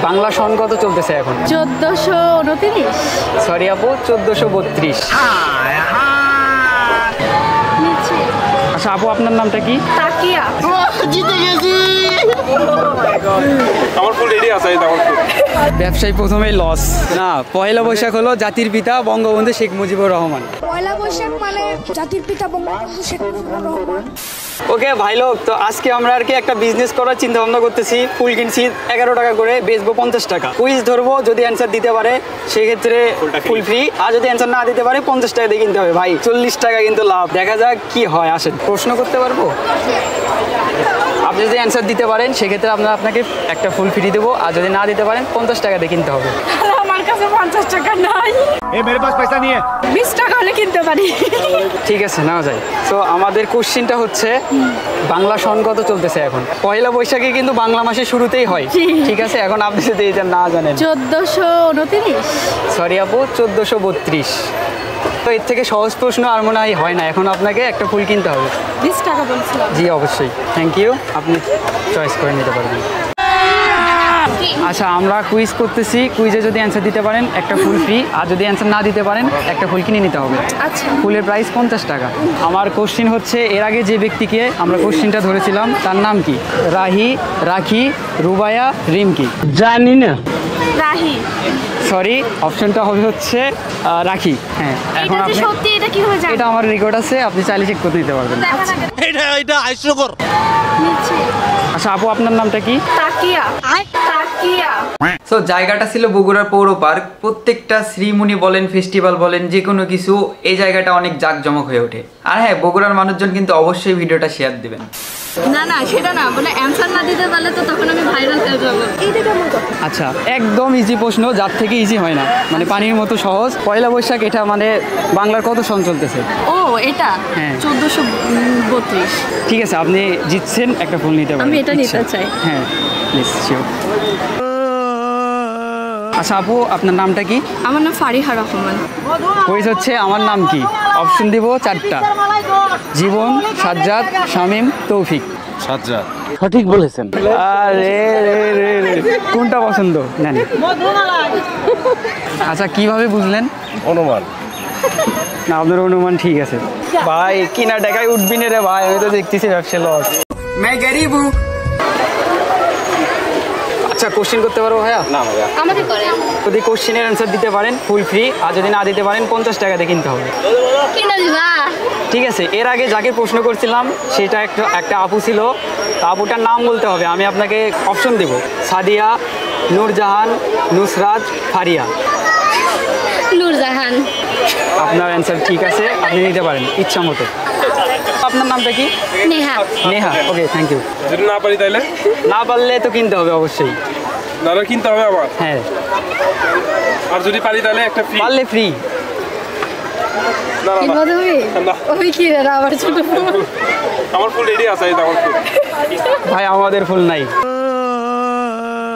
বাংলা সন কত চলতেছে এখন? 1429। সরি আপু, 1432। আচ্ছা আপু, আপনার নামটা কি? তাকিয়া। জিতে গেছি। আমার ফুল রেডি আছে। ব্যবসায়ী প্রথমেই লস না। পয়লা বৈশাখ হলো জাতির পিতা বঙ্গবন্ধু শেখ মুজিবুর রহমান। পয়লা বৈশাখ মানে জাতির পিতা বঙ্গবন্ধু শেখ মুজিবুর রহমান। ওকে ভাই লোক, তো আজকে আমরা আর কি একটা বিজনেস করার চিন্তা ভাবনা করতেছি। ফুল কিনছি 11 টাকা করে, বেচবো 50 টাকা। কুইজ ধরবো, যদি অ্যান্সার দিতে পারে সেক্ষেত্রে ফুল ফ্রি, আর যদি অ্যান্সার না দিতে পারে 50 টাকা দিয়ে কিনতে হবে। ভাই 40 টাকা কিন্তু লাভ। দেখা যাক কি হয়। আসেন, প্রশ্ন করতে পারবো? আপনি যদি অ্যান্সার দিতে পারেন সেক্ষেত্রে আমরা আপনাকে একটা ফুল ফ্রি দেবো, আর যদি না দিতে পারেন 50 টাকা দিয়ে কিনতে হবে। আমার কাছে 50 টাকা নাই। মেরে পাস পয়সা নিয়ে 20 টাকা হলে কিনতে পারি। ঠিক আছে, নেওয়া যায়। তো আমাদের কোশ্চিনটা হচ্ছে বাংলা সন কত চলতেছে এখন? পয়লা বৈশাখে কিন্তু বাংলা মাসের শুরুতেই হয়। ঠিক আছে, এখন আপনি যদি এটা না জানেন। 1429। সরি আপু, 1432। তো এর থেকে সহজ প্রশ্ন আর মনে হয় না। এখন আপনাকে একটা ফুল কিনতে হবে। 20 টাকা বলছিলাম। জি অবশ্যই, থ্যাংক ইউ। আপনি চয়েস করে নিতে পারবেন। আচ্ছা, আমরা কুইজ করতেছি। কুইজে যদি অ্যান্সার দিতে পারেন একটা ফুল ফ্রি, আর যদি অ্যান্সার না দিতে পারেন একটা ফুল কিনে নিতে হবে। আচ্ছা, ফুলের প্রাইস 50 টাকা। আমার কোশ্চিন হচ্ছে, এর আগে যে ব্যক্তিকে আমরা কোশ্চিনটা ধরেছিলাম তার নাম কি? রাহি, রাখি, রুবায়া, রিমকি? জানি না। রাহি। সরি, অপশনটা হবে হচ্ছে রাখি। হ্যাঁ, এখন আপনি সত্যি এটা কি হয়ে যায়? এটা আমার রেকর্ড আছে, আপনি চাইলে চেক করতে দিতে পারবেন। এটা হাস্যকর। আচ্ছা আপু, আপনার নামটা কি? তাকিয়া। তাকিয়া। সো জায়গাটা ছিল বগুড়ার পৌর পার্ক। প্রত্যেকটা শ্রীমুনি বলেন, ফেস্টিভ্যাল বলেন, যে কোনো কিছু এই জায়গাটা অনেক জাঁকজমক হয়ে ওঠে। আর হ্যাঁ, বগুড়ার মানুষজন কিন্তু অবশ্যই ভিডিওটা শেয়ার দিবেন। না না, সেটা না, মানে অ্যানসার না দিতে পারলে তো তখন আমি ভাইরাল হয়ে যাব। এইটা কেমন কথা? আচ্ছা, একদম ইজি প্রশ্ন, যার থেকে ইজি হয় না, মানে পানির মতো সহজ। পয়লা বৈশাখ এটা মানে বাংলার কত সন চলতেছে? ও এটা হ্যাঁ। 1432। ঠিক আছে, আপনি জিতছেন, একটা ফুল নিতে পারেন। আমি এটা নিতে চাই। হ্যাঁ প্লিজ, শিওর। আচ্ছা আপু, আপনার নামটা কি? আমার নাম ফারিহা রহমান। কুইজ হচ্ছে আমার নাম কি। অপশন দিব 4টা: জীবন, সাজ্জাদ, শামীম, তৌফিক। সাজ্জাদ। সঠিক বলেছেন। আরে রে রে রে, কোনটা পছন্দ? নেন। আচ্ছা, কিভাবে বুঝলেন? অনুমান। না, আপনার অনুমান ঠিক আছে। ভাই কিনা টাকায় উঠবি না রে ভাই, আমি তো দেখতেছি ব্যবসা লস। मैं गरीब हूँ। আচ্ছা, কোশ্চেন করতে পারবো ভাইয়া? না ভাইয়া। আমাকে করে। যদি কোশ্চেনের অ্যান্সার দিতে পারেন ফুল ফ্রি, আর যদি না দিতে পারেন 50 টাকা দিয়ে কিনতে হবে। কিনা দিবা? ঠিক আছে, এর আগে যাকে প্রশ্ন করছিলাম সেটা একটা আপু ছিল। তো আপুটার নাম বলতে হবে। আমি আপনাকে অপশন দেব: সাদিয়া, নূরজাহান, নুসরাত, ফারিয়া। নূরজাহান। আপনার অ্যান্সার ঠিক আছে, আপনি নিতে পারেন ইচ্ছা মতো। আপনার নামটা কি? নেহা। নেহা। ওকে, থ্যাংক ইউ। যদি না পারি তাইলে? না পারলে তো কিনতে হবে অবশ্যই। নাহলে কিনতে হবে আমার। হ্যাঁ, আর যদি পারি তাহলে একটা ফ্রি। পারলে ফ্রি। না না কি না। বলবি? না। ওই কি রে, আবার ছোট ফোন। আমার ফুল রেডি আছে। আমার ফুল। ভাই আমাদের ফুল নাই।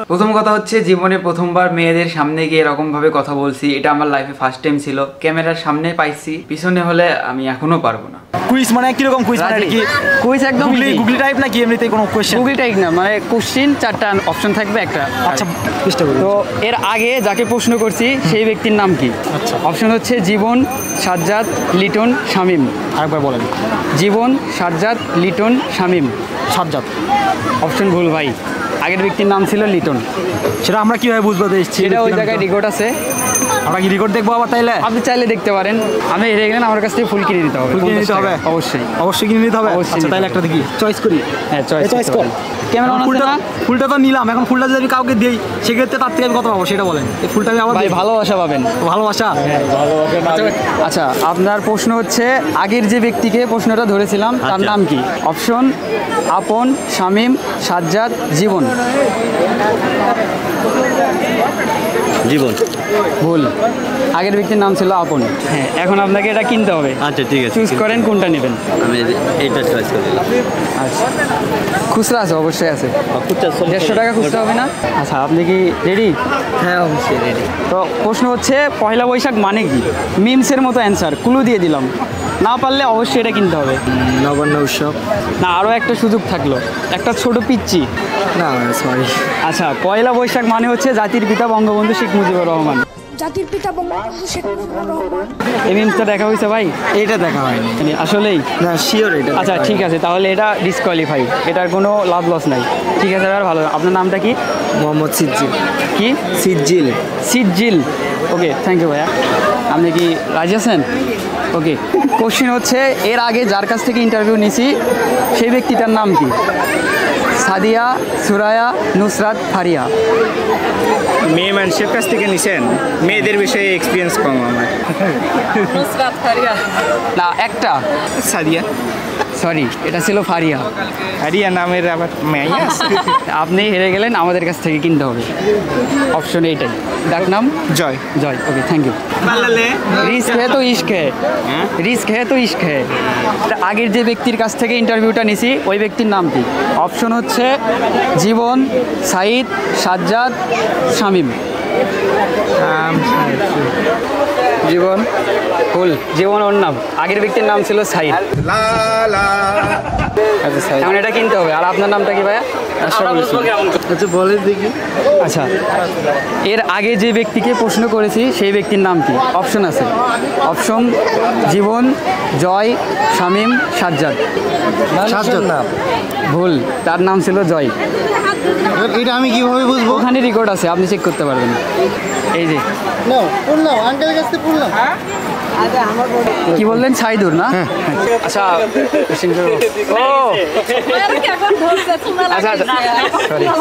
প্রথম কথা হচ্ছে, জীবনে প্রথমবার মেয়েদের সামনে গিয়ে এরকম ভাবে কথা বলছি, এটা আমার লাইফে ফার্স্ট টাইম ছিল। ক্যামেরার সামনে পাইছি, পিছনে হলে আমি এখনো পারবো না। কুইজ মানে কি রকম কুইজ মানে কি? কুইজ একদম গুগলি টাইপ নাকি এমনিতে কোনো কোশ্চেন? গুগলি টাইপ না, মানে কোশ্চিন 4টা অপশন থাকবে একটা। আচ্ছা, চেষ্টা করি। তো এর আগে যাকে প্রশ্ন করছি সেই ব্যক্তির নাম কি? আচ্ছা। অপশন হচ্ছে জীবন, সাজ্জাদ, লিটন, শামীম। আরেকবার বলেন। জীবন, সাজ্জাদ, লিটন, শামীম। সাজ্জাদ। অপশন ভুল ভাই, আগের ব্যক্তির নাম ছিল লিটন। সেটা আমরা কিভাবে বুঝবো? সেটা ওই জায়গায় রেকর্ড আছে। আমরা কি রেকর্ড দেখবো আবার তাইলে? আপনি চাইলে দেখতে পারেন। আমি হেরে গেলেন, আমার কাছ থেকে ফুল কিনে নিতে হবে। ফুল কিনে নিতে হবে? অবশ্যই অবশ্যই কিনে নিতে হবে। অবশ্যই আচ্ছা, নিতে তাইলে হবে। একটা দেখি চয়েস করি। হ্যাঁ, চয়েস কর। ক্যামেরা অন আছে না? ফুলটা তো নিলাম, এখন ফুলটা যদি আমি কাউকে দিই সেক্ষেত্রে তার থেকে আমি কত পাবো সেটা বলেন। এই ফুলটা আমি আবার ভাই দিই। ভালোবাসা পাবেন। ভালোবাসা। আচ্ছা, আপনার প্রশ্ন হচ্ছে, আগের যে ব্যক্তিকে প্রশ্নটা ধরেছিলাম তার নাম কি? অপশন: আপন, শামীম, সাজ্জাদ, জীবন। জীবন। ভুল, আগের ব্যক্তির নাম ছিল আপন। হ্যাঁ, এখন আপনাকে এটা কিনতে হবে। আচ্ছা ঠিক আছে, চুজ করেন কোনটা নেবেন। আমি এইটা চয়েস করে দিলাম। আচ্ছা, খুচরা আছে? অবশ্যই আছে। 150 টাকা খুচরা হবে না? আচ্ছা, আপনি কি রেডি? হ্যাঁ অবশ্যই রেডি। তো প্রশ্ন হচ্ছে, পয়লা বৈশাখ মানে কি? মিমসের মতো অ্যান্সার, ক্লু দিয়ে দিলাম। না পারলে অবশ্যই এটা কিনতে হবে। নবান্ন উৎসব। না, আরও একটা সুযোগ থাকলো, একটা ছোট পিচ্চি। না সরি। আচ্ছা, পয়লা বৈশাখ মানে হচ্ছে জাতির পিতা বঙ্গবন্ধু শেখ মুজিবুর রহমান। জাতির পিতা বঙ্গবন্ধু শেখ মুজিবুর রহমান। এই মিমসটা দেখা হয়েছে ভাই? এটা দেখা হয়নি। মানে আসলেই? না শিওর এটা। আচ্ছা ঠিক আছে, তাহলে এটা ডিসকোয়ালিফাই, এটার কোনো লাভ লস নাই। ঠিক আছে আর ভালো। আপনার নামটা কি? মোহাম্মদ সিজ্জিল। কি? Sejjil. Sejjil. Okay, thank you ভাইয়া। আপনি কি রাজি আছেন? ওকে, কোশ্চেন হচ্ছে এর আগে যার কাছ থেকে ইন্টারভিউ নিছি সেই ব্যক্তিটার নাম কি? সাদিয়া, সুরায়া, নুসরাত, ফারিয়া। মেয়ে মানুষের কাছ থেকে নিছেন? মেয়েদের বিষয়ে এক্সপিরিয়েন্স কম আমার। না, একটা। সাদিয়া। সরি, এটা ছিল ফারিয়া। হারিয়া নামের আবার মেয়ে আছে? আপনি হেরে গেলেন, আমাদের কাছ থেকে কিনতে হবে। অপশন এইটাই। ডাক নাম? জয়। জয়। ওকে, থ্যাংক ইউ। রিস্ক হে তো ইশক হে, রিস্ক হে তো ইশক হে। আগের যে ব্যক্তির কাছ থেকে ইন্টারভিউটা নিছি ওই ব্যক্তির নাম কি? অপশন হচ্ছে জীবন, সাইদ, সাজ্জাদ, শামীম। জীবন। কুল। জীবন ওর নাম, আগের ব্যক্তির নাম ছিল সাইদ। আচ্ছা সাইদ, এখন এটা কিনতে হবে। আর আপনার নামটা কি ভাইয়া? আচ্ছা বলে দেখি। আচ্ছা, এর আগে যে ব্যক্তিকে প্রশ্ন করেছি সেই ব্যক্তির নাম কি? অপশন আছে। অপশন জীবন, জয়, শামীম, সাজ্জাদ। সাজ্জাদ না। ভুল, তার নাম ছিল জয়। এটা আমি কিভাবে বুঝবো? ওখানে রেকর্ড আছে, আপনি চেক করতে পারবেন। এই যে পড়লাম, আঙ্কেলের কাছ থেকে পড়লাম। কি বললেন? সাইদুর না? আচ্ছা, ও আচ্ছা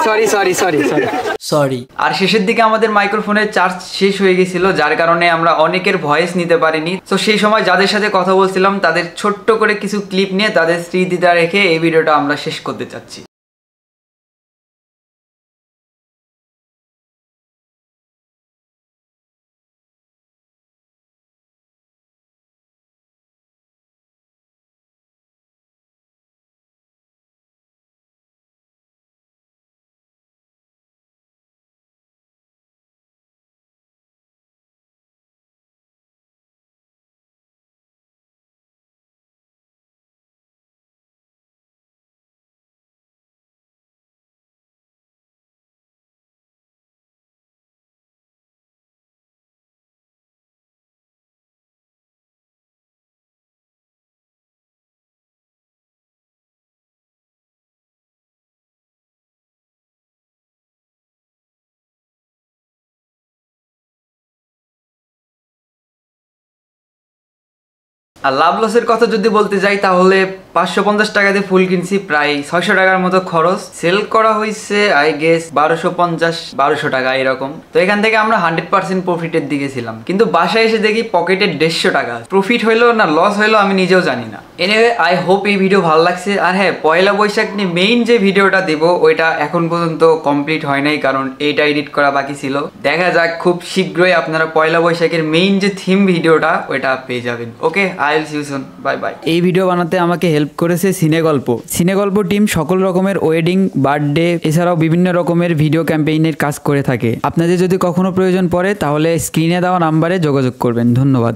sorry sorry sorry sorry sorry. আর শেষের দিকে আমাদের মাইক্রোফোনের চার্জ শেষ হয়ে গেছিল, যার কারণে আমরা অনেকের ভয়েস নিতে পারিনি। তো সেই সময় যাদের সাথে কথা বলছিলাম তাদের ছোট্ট করে কিছু ক্লিপ নিয়ে তাদের স্মৃতিটা রেখে এই ভিডিওটা আমরা শেষ করতে চাচ্ছি। আর লাভ লসের কথা যদি বলতে যাই তাহলে 550 টাকা দিয়ে ফুল কিনছি, প্রায় 600 টাকার মতো খরচ। সেল করা হয়েছে আই গেস 1250-1200 টাকা এরকম। তো এখান থেকে আমরা 100% প্রফিটের দিকে ছিলাম, কিন্তু বাসায় এসে দেখি পকেটে 150 টাকা। প্রফিট হইলো না লস হইলো আমি নিজেও জানি না। এনিওয়ে, আই হোপ এই ভিডিও ভালো লাগছে। আর হ্যাঁ, পয়লা বৈশাখ নিয়ে মেইন যে ভিডিওটা দেব ওইটা এখন পর্যন্ত কমপ্লিট হয় নাই, কারণ এইটা এডিট করা বাকি ছিল। দেখা যাক, খুব শীঘ্রই আপনারা পয়লা বৈশাখের মেইন যে থিম ভিডিওটা ওইটা পেয়ে যাবেন। Okay, I will see you soon, bye bye. এই ভিডিও বানাতে আমাকে হেল্প করেছে সিনেগল্প। সিনেগল্প টিম সকল রকমের ওয়েডিং, বার্থডে এছাড়াও বিভিন্ন রকমের ভিডিও ক্যাম্পেইনের কাজ করে থাকে। আপনাদের যদি কখনো প্রয়োজন পড়ে তাহলে স্ক্রিনে দেওয়া নাম্বারে যোগাযোগ করবেন। ধন্যবাদ।